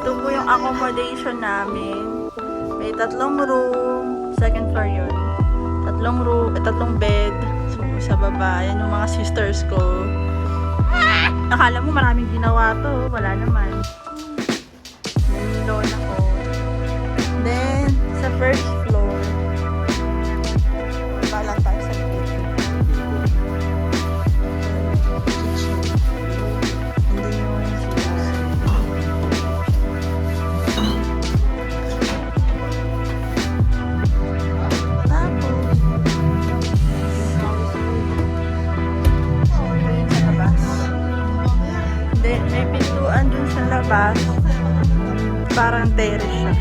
Ito po yung accommodation namin. May 3 room. Second floor yun. 3 room, 3 bed. So, sa baba, yan yung mga sisters ko. Akala mo maraming ginawa to. Wala naman. Nanilon ako. Then, sa first floor, balang tayo sa kitchen. Andun yung may pintuan dun sa labas. Parang terrace siya.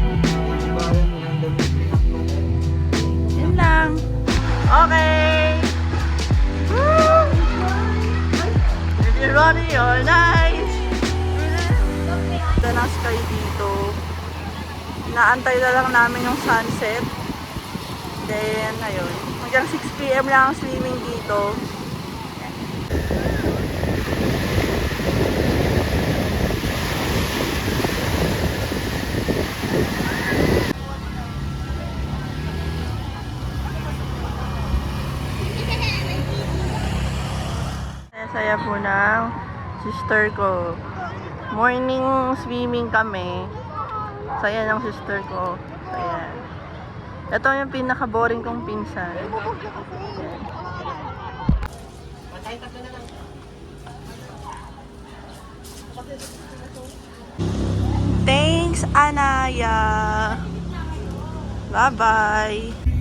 Yun lang. Okay! Woo! Everybody, all nice! Ganda ng sky dito. Inaantay na lang namin yung sunset. Then, ayun. Hanggang 6 PM lang ang swimming dito. Saya po ng sister ko. Morning swimming kami. Saya ng sister ko. Saya. Ito yung pinaka-boring kong pinsan. Thanks, Anaya. Bye-bye.